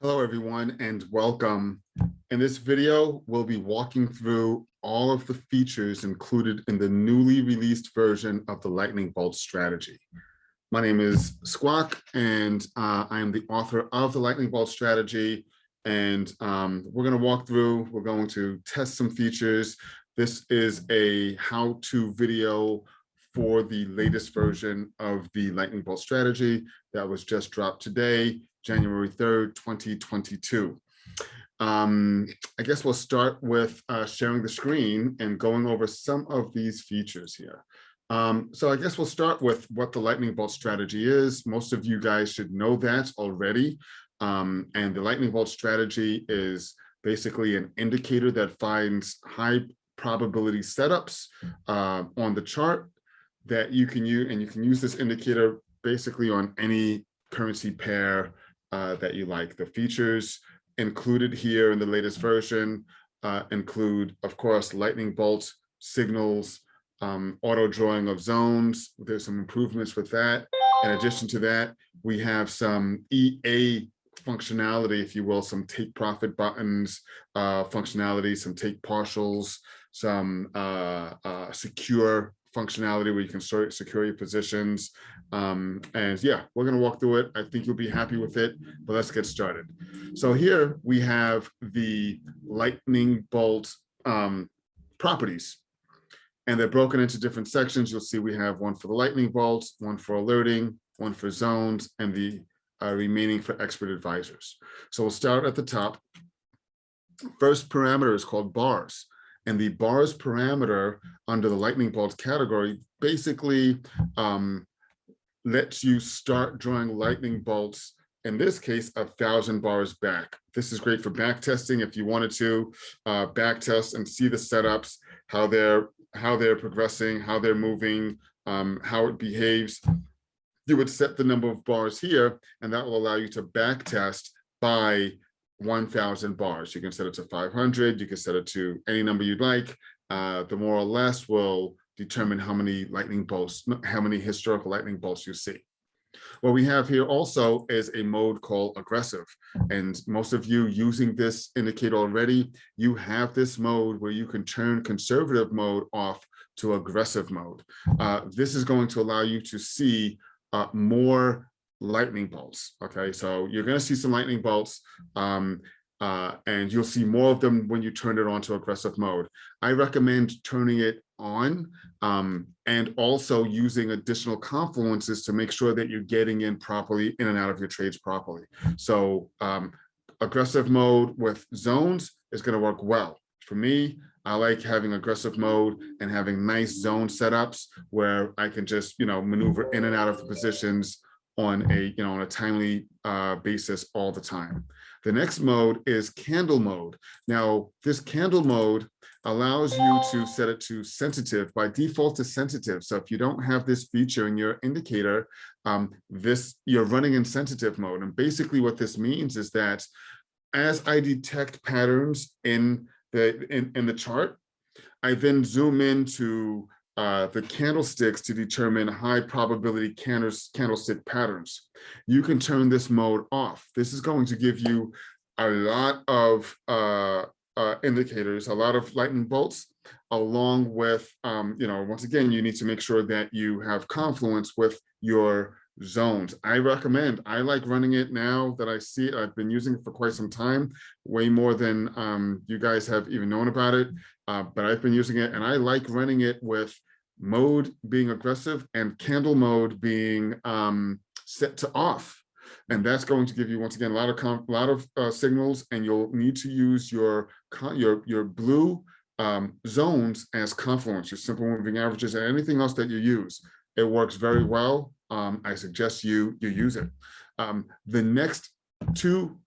Hello, everyone, and welcome. In this video, we'll be walking through all of the features included in the newly released version of the Lightning Bolt strategy. My name is Squawk, and I am the author of the Lightning Bolt strategy. And we're going to walk through, we're going to test some features. This is a how-to video for the latest version of the Lightning Bolt strategy that was just dropped today, January 3rd, 2022. I guess we'll start with sharing the screen and going over some of these features here. So I guess we'll start with what the Lightning Bolt strategy is. Most of you guys should know that already. And the Lightning Bolt strategy is basically an indicator that finds high probability setups on the chart that you can use, and you can use this indicator basically on any currency pair that you like. The features included here in the latest version include, of course, lightning bolt signals, auto drawing of zones. There's some improvements with that. In addition to that, we have some EA functionality, if you will, some take profit buttons functionality, some take partials, some secure functionality where you can secure your positions. And yeah, we're going to walk through it. I think you'll be happy with it, but let's get started. So here we have the Lightning Bolt properties, and they're broken into different sections. You'll see we have one for the Lightning Bolt, one for alerting, one for zones, and the remaining for expert advisors. So we'll start at the top. First parameter is called bars. And the bars parameter under the Lightning Bolt category basically lets you start drawing lightning bolts, in this case, 1,000 bars back. This is great for back testing if you wanted to back test and see the setups, how they're progressing, how they're moving, how it behaves. You would set the number of bars here, and that will allow you to back test by 1,000 bars. You can set it to 500. You can set it to any number you'd like. The more or less will determine how many lightning bolts, how many historical lightning bolts you see. What we have here also is a mode called aggressive. And most of you using this indicator already, you have this mode where you can turn conservative mode off to aggressive mode. This is going to allow you to see more lightning bolts. Okay, so you're going to see some lightning bolts, and you'll see more of them when you turn it on to aggressive mode. I recommend turning it on and also using additional confluences to make sure that you're getting in properly, in and out of your trades properly. So aggressive mode with zones is going to work well. For me, I like having aggressive mode and having nice zone setups where I can just, maneuver in and out of the positions on a timely basis all the time. The next mode is candle mode. Now, this candle mode allows you to set it to sensitive. By default to sensitive. So if you don't have this feature in your indicator, you're running in sensitive mode. And basically what this means is that as I detect patterns in the chart, I then zoom into the candlesticks to determine high probability candlestick patterns. You can turn this mode off. This is going to give you a lot of indicators, a lot of lightning bolts, along with, once again, you need to make sure that you have confluence with your zones. I like running it now that I see it. I've been using it for quite some time, way more than you guys have even known about it. But I've been using it, and I like running it with mode being aggressive and candle mode being set to off. And that's going to give you, once again, a lot of signals, and you'll need to use your blue zones as confluence, your simple moving averages, and anything else that you use. It works very well. I suggest you use it. The next two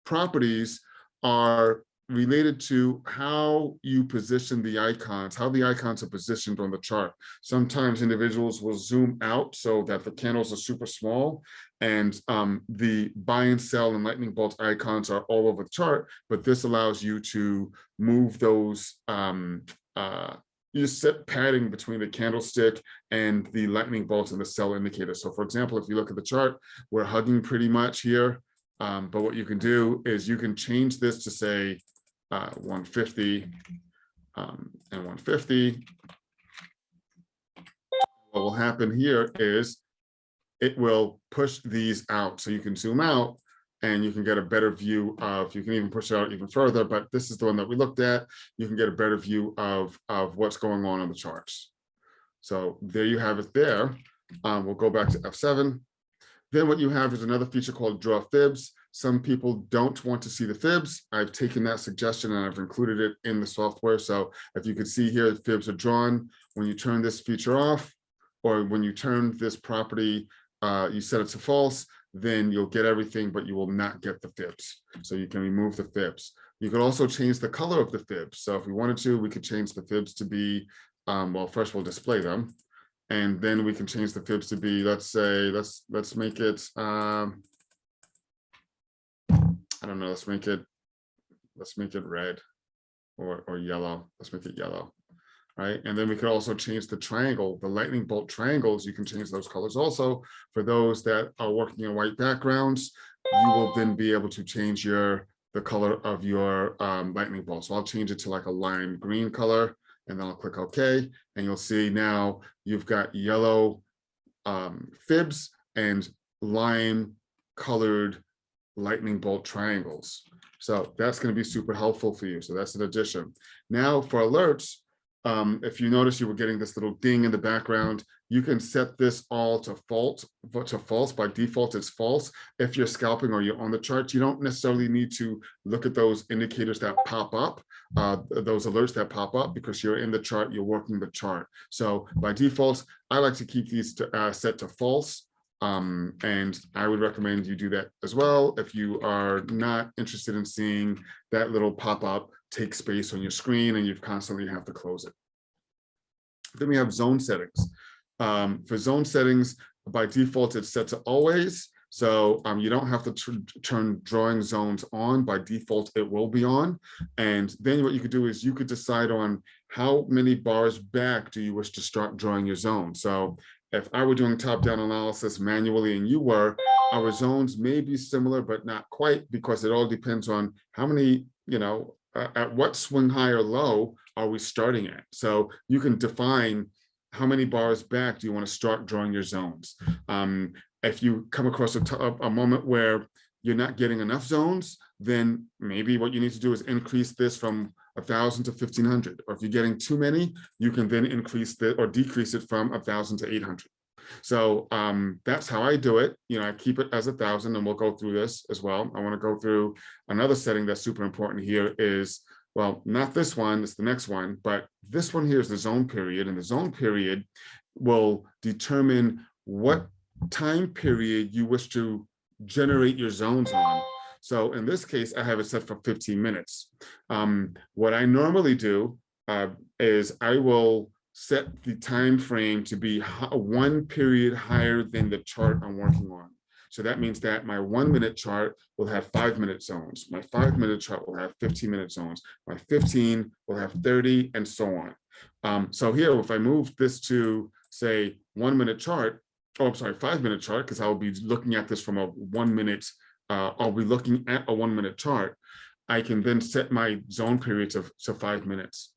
properties are related to how you position the icons, how the icons are positioned on the chart. Sometimes individuals will zoom out so that the candles are super small, and the buy and sell and lightning bolt icons are all over the chart, but this allows you to move those, you set padding between the candlestick and the lightning bolts and the sell indicator. So for example, if you look at the chart, we're hugging pretty much here. But what you can do is you can change this to say 150 and 150. What will happen here is it will push these out. So you can zoom out and you can get a better view of, you can even push it out even further, but this is the one that we looked at. You can get a better view of what's going on the charts. So there you have it there. We'll go back to F7. Then what you have is another feature called Draw Fibs. Some people don't want to see the fibs. I've taken that suggestion and I've included it in the software. So if you could see here, the fibs are drawn. When you turn this feature off, or when you turn this property, you set it to false, then you'll get everything, but you will not get the fibs. So you can remove the fibs. You can also change the color of the fibs. So if we wanted to, we could change the fibs to be, well, first we'll display them. And then we can change the fibs to be, let's say, let's make it, I don't know, let's make it red or yellow. Let's make it yellow, right? And then we could also change the triangle, the lightning bolt triangles. You can change those colors also. For those that are working in white backgrounds, you will then be able to change the color of your lightning bolt. So I'll change it to like a lime green color. And then I'll click OK, and you'll see now you've got yellow fibs and lime colored lightning bolt triangles. So that's going to be super helpful for you. So that's an addition. Now for alerts, if you notice you were getting this little ding in the background, you can set this all to false. By default, it's false. If you're scalping or you're on the chart, you don't necessarily need to look at those indicators that pop up, those alerts that pop up, because you're in the chart, you're working the chart. So by default, I like to keep these set to false. And I would recommend you do that as well if you are not interested in seeing that little pop-up take space on your screen and you constantly have to close it. Then we have zone settings. For zone settings, by default, it's set to always. So you don't have to turn drawing zones on. By default, it will be on. And then what you could do is you could decide on how many bars back do you wish to start drawing your zone. So if I were doing top-down analysis manually and you were, our zones may be similar, but not quite, because it all depends on how many, at what swing high or low are we starting at. So you can define how many bars back do you want to start drawing your zones. If you come across a moment where you're not getting enough zones, then maybe what you need to do is increase this from 1,000 to 1,500. Or if you're getting too many, you can then increase or decrease it from 1,000 to 800. So that's how I do it. I keep it as 1,000, and we'll go through this as well. I want to go through another setting that's super important here is, well, not this one, it's the next one, but this one here is the zone period, and the zone period will determine what time period you wish to generate your zones on. So in this case, I have it set for 15 minutes. What I normally do is I will set the time frame to be one period higher than the chart I'm working on. So that means that my 1 minute chart will have 5-minute zones. My 5-minute chart will have 15-minute zones. My 15 will have 30, and so on. So here, if I move this to, say, 1 minute chart, 5-minute chart, because I'll be looking at this from a 1 minute, I'll be looking at a 1 minute chart, I can then set my zone period to 5 minutes.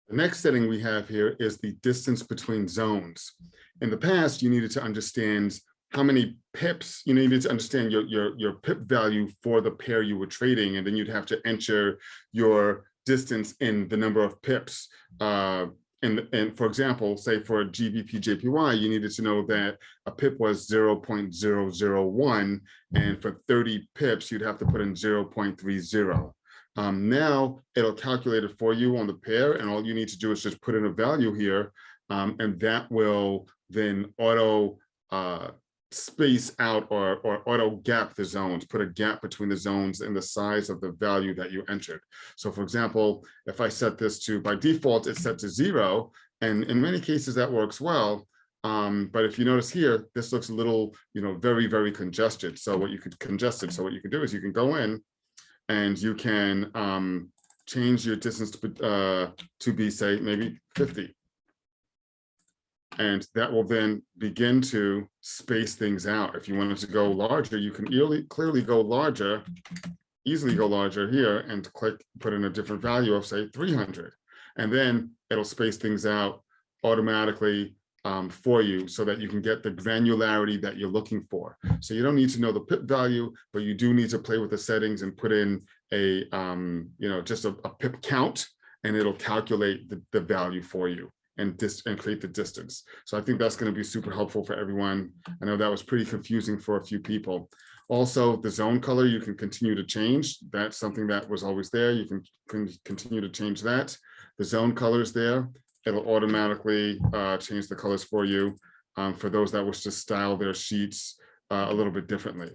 The next setting we have here is the distance between zones. In the past, you needed to understand how many pips, you needed to understand your pip value for the pair you were trading, and then you'd have to enter your distance in the number of pips. And for example, say for GBP JPY, you needed to know that a pip was 0.001, and for 30 pips, you'd have to put in 0.30. Now it'll calculate it for you on the pair, and all you need to do is just put in a value here, and that will then auto space out or auto gap the zones, put a gap between the zones and the size of the value that you entered. So for example, if I set this to, by default, it's set to 0, and in many cases that works well. But if you notice here, this looks a little, very, very congested. So what you could do is you can go in and you can change your distance to be, say, maybe 50. And that will then begin to space things out. If you wanted to go larger, you can clearly go larger, easily go larger here and put in a different value of say 300. And then it'll space things out automatically for you so that you can get the granularity that you're looking for. So you don't need to know the pip value, but you do need to play with the settings and put in a, just a pip count, and it'll calculate the value for you and create the distance. So I think that's going to be super helpful for everyone. I know that was pretty confusing for a few people. Also, the zone color, you can continue to change. That's something that was always there. You can continue to change that. The zone colors there, it'll automatically change the colors for you for those that wish to style their sheets a little bit differently.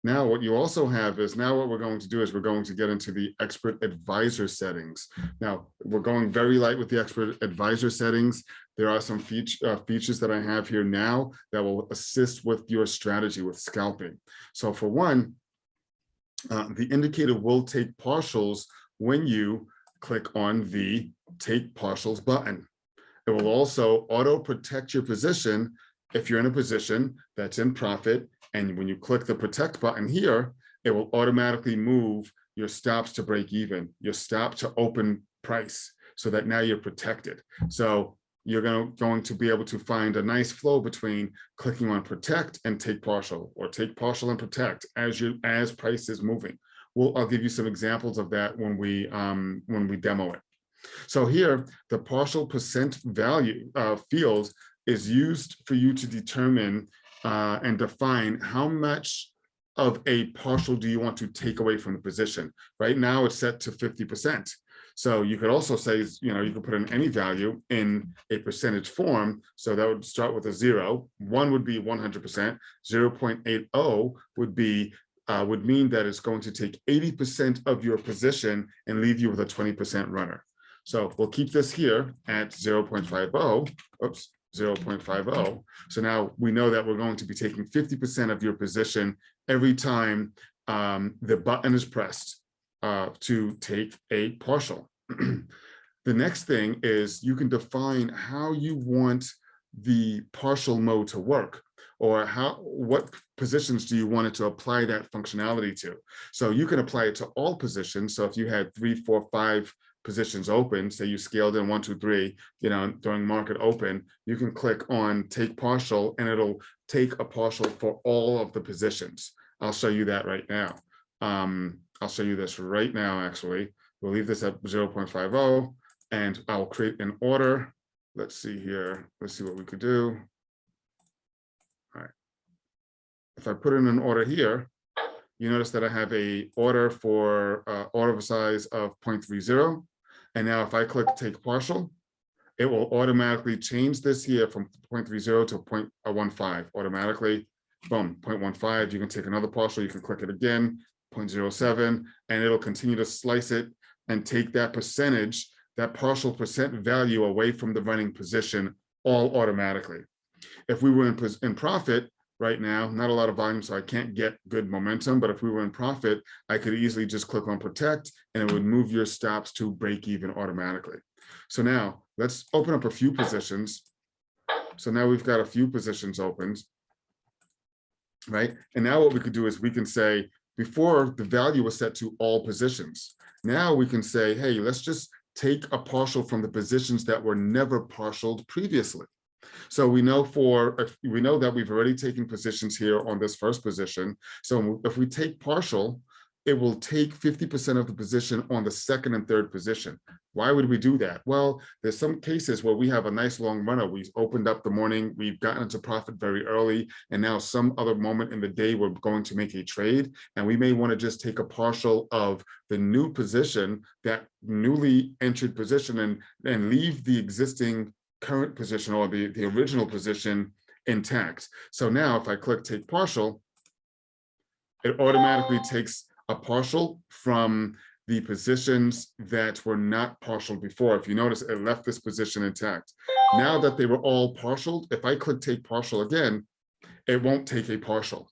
Now, what you also have is what we're going to do is we're going to get into the expert advisor settings. Now, we're going very light with the expert advisor settings. There are some features that I have here now that will assist with your strategy with scalping. So for one, the indicator will take partials when you click on the take partials button. It will also auto protect your position if you're in a position that's in profit. And when you click the protect button here, it will automatically move your stops to break even, your stop to open price, so that now you're protected. So you're going to be able to find a nice flow between clicking on protect and take partial, or take partial and protect as price is moving. I'll give you some examples of that when we demo it. So here, the partial percent value field is used for you to determine and define how much of a partial do you want to take away from the position. Right now it's set to 50%. So you could also say, you could put in any value in a percentage form. So that would start with a 0. 1 would be 100%. 0.80 would mean that it's going to take 80% of your position and leave you with a 20% runner. So we'll keep this here at 0.50. Oops. 0.50. So now we know that we're going to be taking 50% of your position every time the button is pressed to take a partial. The next thing is you can define how you want the partial mode to work, or what positions do you want it to apply that functionality to. So you can apply it to all positions. So if you had 3, 4, 5 positions open, say you scaled in 1, 2, 3, during market open, you can click on take partial and it'll take a partial for all of the positions. I'll show you that right now. I'll show you this right now, actually. We'll leave this at 0.50 and I'll create an order. Let's see here. Let's see what we could do. All right. If I put in an order here, you notice that I have a order for order size of 0.30. And now if I click take partial, it will automatically change this here from 0.30 to 0.15 automatically. Boom, 0.15. You can take another partial, you can click it again, 0.07, and it'll continue to slice it and take that percentage, that partial percent value away from the running position all automatically. If we were in profit right now, not a lot of volume, so I can't get good momentum, but if we were in profit, I could easily just click on protect and it would move your stops to break even automatically. So now let's open up a few positions. So now we've got a few positions opened, right? And now what we could do is we can say, before the value was set to all positions. Now we can say, hey, let's just take a partial from the positions that were never partialed previously. So we know that we've already taken positions here on this first position. So if we take partial, it will take 50% of the position on the second and third position. Why would we do that? Well, there's some cases where we have a nice long runner. We've opened up the morning, we've gotten into profit very early, and now some other moment in the day, we're going to make a trade, and we may want to just take a partial of the new position, that newly entered position, and leave the existing current position or the original position intact. So now if I click take partial, it automatically takes a partial from the positions that were not partial before. If you notice, it left this position intact. Now that they were all partialed, if I click take partial again, it won't take a partial.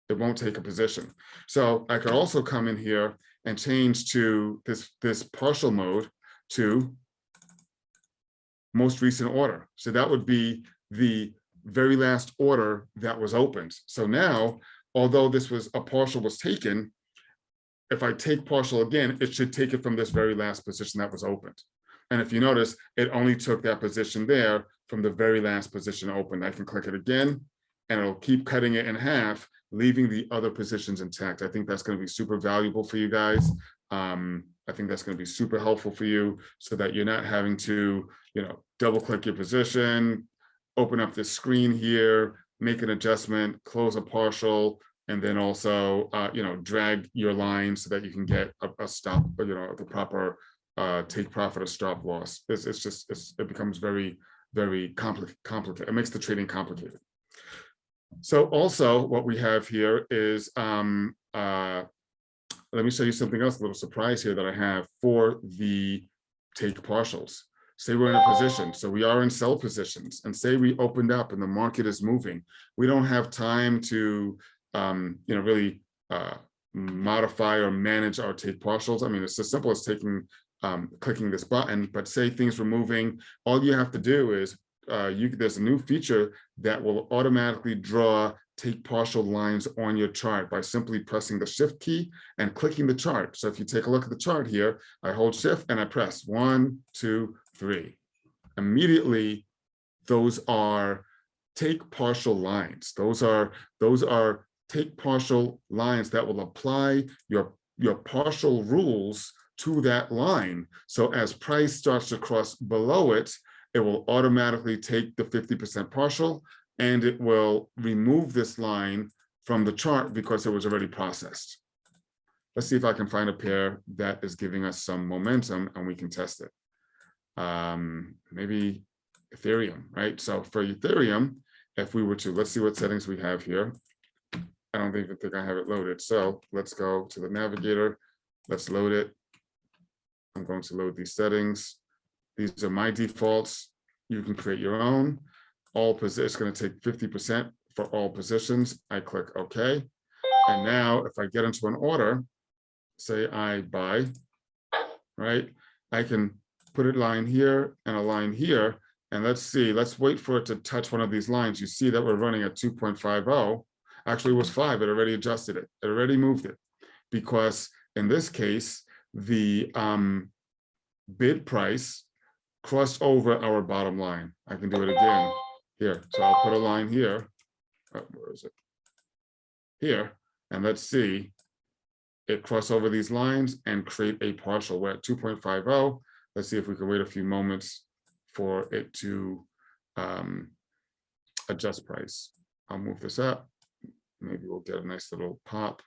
It won't take a position. So I could also come in here and change to this partial mode to most recent order. So that would be the very last order that was opened. So now, although this was a partial was taken, if I take partial again, it should take it from this very last position that was opened. And if you notice, it only took that position there from the very last position opened. I can click it again, and it'll keep cutting it in half, leaving the other positions intact. I think that's going to be super valuable for you guys. I think that's going to be super helpful for you so that you're not having to, double click your position, open up this screen here, make an adjustment, close a partial, and then also, drag your line so that you can get a stop, the proper take profit or stop loss. It becomes very, very complicated. It makes the trading complicated. So also what we have here is, let me show you something else, a little surprise here that I have for the take partials. Say we're in a position, so we are in sell positions, and say we opened up and the market is moving. We don't have time to, really modify or manage our take partials. I mean, it's as simple as clicking this button, but say things were moving. All you have to do is, there's a new feature that will automatically draw take partial lines on your chart by simply pressing the shift key and clicking the chart. So if you take a look at the chart here, I hold shift and I press 1, 2, 3. Immediately, those are take partial lines. Those are take partial lines that will apply your partial rules to that line. So as price starts to cross below it, it will automatically take the 50% partial, and it will remove this line from the chart because it was already processed. Let's see if I can find a pair that is giving us some momentum and we can test it. Maybe Ethereum, right? So for Ethereum, if we were to, let's see what settings we have here. I don't even think I have it loaded. So let's go to the navigator. Let's load it. I'm going to load these settings. These are my defaults. You can create your own. All positions, it's going to take 50% for all positions. I click OK. And now if I get into an order, say I buy, right? I can put a line here and a line here. And let's see, let's wait for it to touch one of these lines. You see that we're running at 2.50. Actually, it was 5. It already adjusted it. It already moved it. Because in this case, the bid price crossed over our bottom line. I can do it again here. So I'll put a line here. Oh, where is it? Here. And let's see it cross over these lines and create a partial. We're at 2.50. Let's see if we can wait a few moments for it to adjust price. I'll move this up. Maybe we'll get a nice little pop.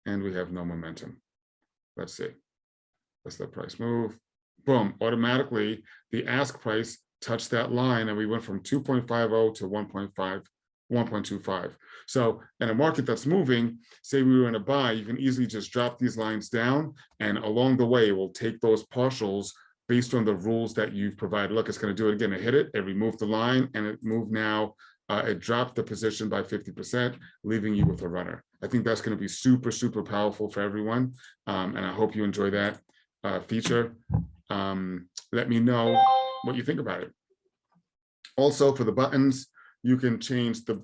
And we have no momentum. Let's see. Let's let price move. Boom, automatically the ask price touched that line and we went from 2.50 to 1.25. So in a market that's moving, say we were in a buy, you can easily just drop these lines down, and along the way, we'll take those partials based on the rules that you've provided. Look, it's going to do it again. It hit it, it removed the line, and it moved now. It dropped the position by 50%, leaving you with a runner. I think that's going to be super, super powerful for everyone. And I hope you enjoy that feature. Let me know what you think about it. Also, for the buttons, you can change the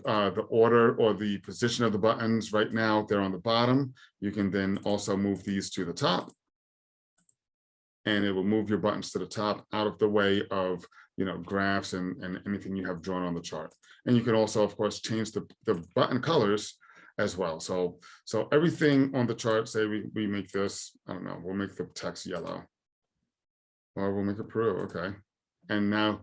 order or the position of the buttons. Right now, they're on the bottom. You can then also move these to the top, and it will move your buttons to the top out of the way of graphs and anything you have drawn on the chart. And you can also, of course, change the button colors as well. So everything on the chart, say we make this, I don't know, we'll make the text yellow, or we'll make it Peru, okay. And now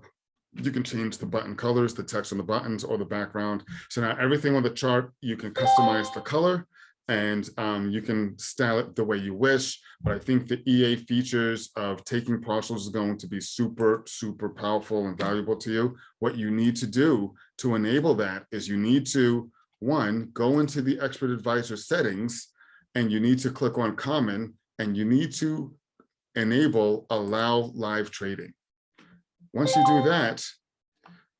you can change the button colors, the text on the buttons, or the background. So now everything on the chart, you can customize the color, and you can style it the way you wish. But I think the EA features of taking partials is going to be super, super powerful and valuable to you. What you need to do to enable that is you need to, one, go into the expert advisor settings, and you need to click on common, and you need to enable allow live trading. Once you do that,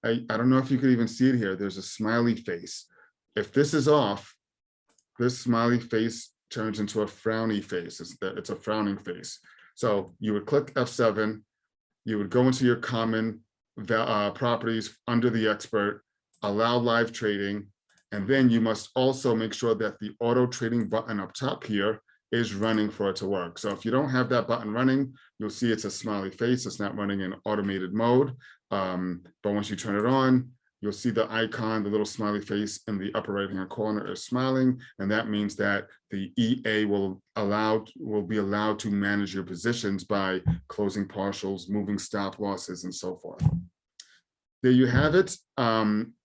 I don't know if you could even see it here. There's a smiley face. If this is off, this smiley face turns into a frowny face. It's a frowning face. So you would click F7, you would go into your common properties under the expert, allow live trading, and then you must also make sure that the auto trading button up top here is running for it to work. So if you don't have that button running, you'll see it's a smiley face. It's not running in automated mode. But once you turn it on, you'll see the icon, the little smiley face in the upper right-hand corner is smiling. And that means that the EA will be allowed to manage your positions by closing partials, moving stop losses, and so forth. There you have it.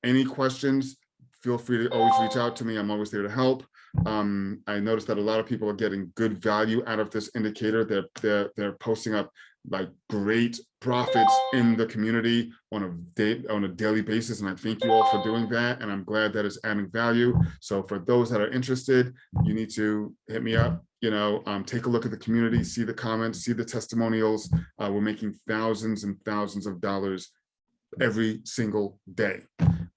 Any questions? Feel free to always reach out to me. I'm always there to help. I noticed that a lot of people are getting good value out of this indicator. They're posting up like great profits in the community on a daily basis, and I thank you all for doing that. And I'm glad that it's adding value. So for those that are interested, you need to hit me up. Take a look at the community, see the comments, see the testimonials. We're making thousands and thousands of dollars every single day.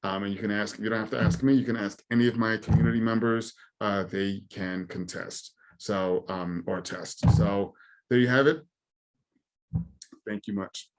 And you can ask, you don't have to ask me, you can ask any of my community members, they can contest. So, or test. So there you have it. Thank you much.